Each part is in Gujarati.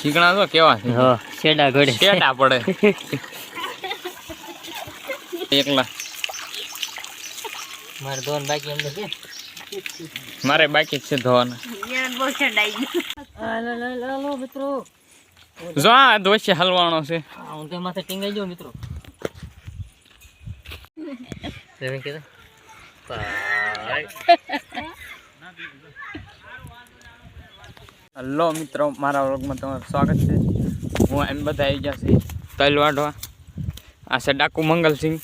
શીકણા તો કેવા છે? હા, શેડા ઘડે શેડા પડે એકલા. મારે ધોન બાકી અંદર છે. મારે બાકી જ છે ધોવાના. હાલો મિત્રો, જો આ દોશે હલવાનો છે. હું તો માથે ટીંગાઈ જાઉં મિત્રો. તમે કીધું હલો મિત્રો, મારા વ્લોગમાં તમારું સ્વાગત છે. હું એમ બધા આવી ગયા છે તલ વાઢવા. આ છે ડાકુ મંગલસિંહ.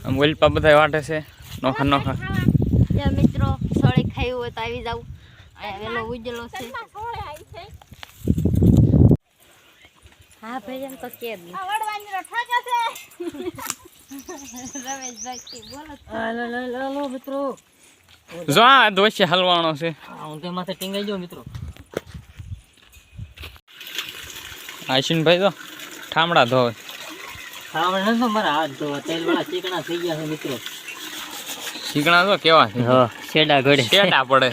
આમ ઓલપા બધા વાટે છે નોખા નોખા. મિત્રો સોળે ખાયું હોય તો આવી જાવ. વેલો ઉજલો છે. હા ભાઈ એમ તો કે રમેશભાઈ બોલો. હાલો મિત્રો, જો આ દોશે હલવાનો છે. હું તો માથે ટીંગાઈ જાઉં મિત્રો. આશીનભાઈ તો ઠામડા ધોવે. ખાવણ તો મારા હાથ ધોવા તેલવાળા ચીકણા થઈ ગયા છે મિત્રો. શીકણા તો કેવા છે? હા, શેડા ઘડે શેડા પડે.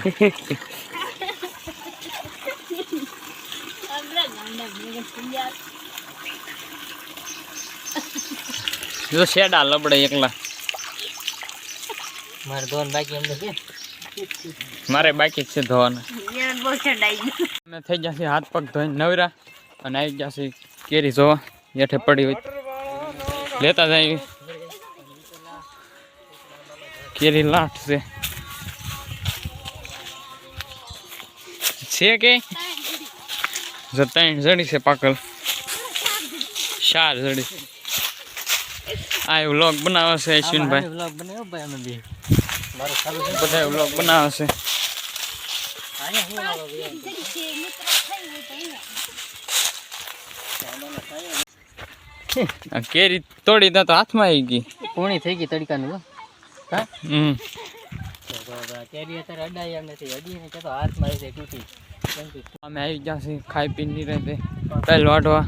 જો શેડા લબડે એકલા. મારે ધોન બાકી અંદર છે. મારે બાકી જ છે ધોવાના. અમે થઈ જશે હાથ પગ ધોઈને નવરા અને આવી જશે કેરી જોવા. હેઠે પડી હોય લેતા જાય. કેરી લાટ છે કે જો 3 જડી છે પાકલ, 4 જડી. આ વ્લોગ બનાવે છે અશ્વિનભાઈ. વ્લોગ બનાવ્યો ભાઈ અમે બે. મારું ચાલુ છે. બધા વ્લોગ બનાવે છે. આ કેરી તોડી દા તો હાથમાં આવી ગઈ. પૂણી થઈ ગઈ તડકાનું. હા, કેરી અત્યારે અડાઈ એમ નથી. અડીને કે તો હાથમાં આવી જાય તૂટી. અમે આવી ગયા છીએ ખાઈ પીને નિરાંતે તલ વાઢવા.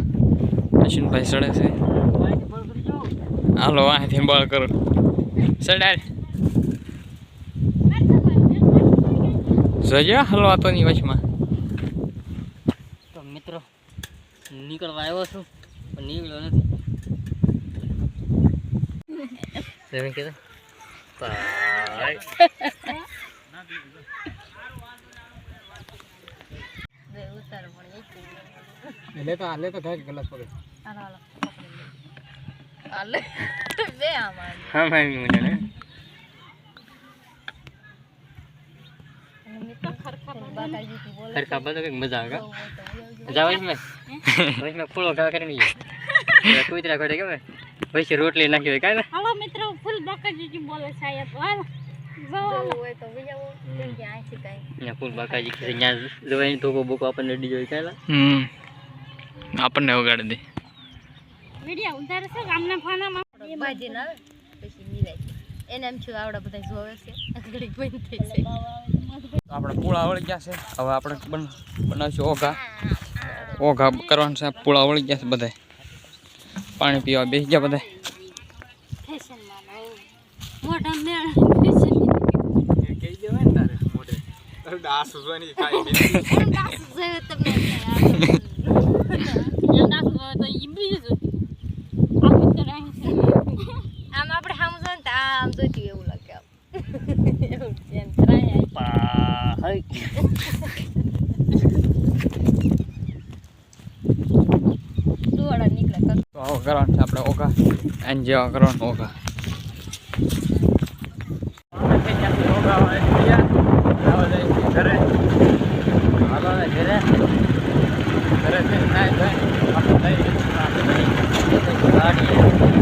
અશ્વિનભાઈ સડે છે. હાલો અહીંથી બળ કરો સડાય. જોજો હલવા તો ની વચમાં. તો મિત્રો નીકળવા આવ્યો છું પણ નીકળ્યો નથી. તમે કીધું લેતો થાય ગલાસ પકડ. હા ભાઈ મને ને ખરખા બધો કઈક મજા આવે. જાવ મેં ફૂલો ઘા કરી કુતરા ઘડે કેમ પછી રોટલી નાખી હોય કાંઈ. હાલો મિત્રો, ફૂલ બાકાજી બોલે સાહેબ. હાલ ફૂલ બાકાજી ત્યાં જવાય ધોકો બોકો આપણને અડી જાય કાંઈ. આપણને વગાડી દે. વિડિયો ઉતારે છે ગામના ફાનામાં બાજી ના પછી નિરાય. એને એમ છું આવડા બધા જોવે છે ઘડી બંધ થઈ છે. આપણે પૂળા વળી ગયા છે. હવે આપણે બનાવશું ઓઘા. ઓઘા કરવાનું છે. પૂળા વળી ગયા છે બધા. પાણી પીવા બેસી ગયા બધા. મોટા મેળ કહી દેવાય ને તારે મોઢે. દાસ જોવાની ખાઈ દે. દાસ જોવે તમે દાસ જોવે તો ઈ બીજું આમ તો રહે છે. આમ આપણે સમજો ને આમ જોતી એવું લાગે. એવું છે ત્રાય હાય દોડા નીકળે. તો આવો કરવાનું છે આપણે ઓઘા. એન જેવા કરવાનું ઓઘા. ઘરે હાલો ને ઘરે ઘરે ગાડી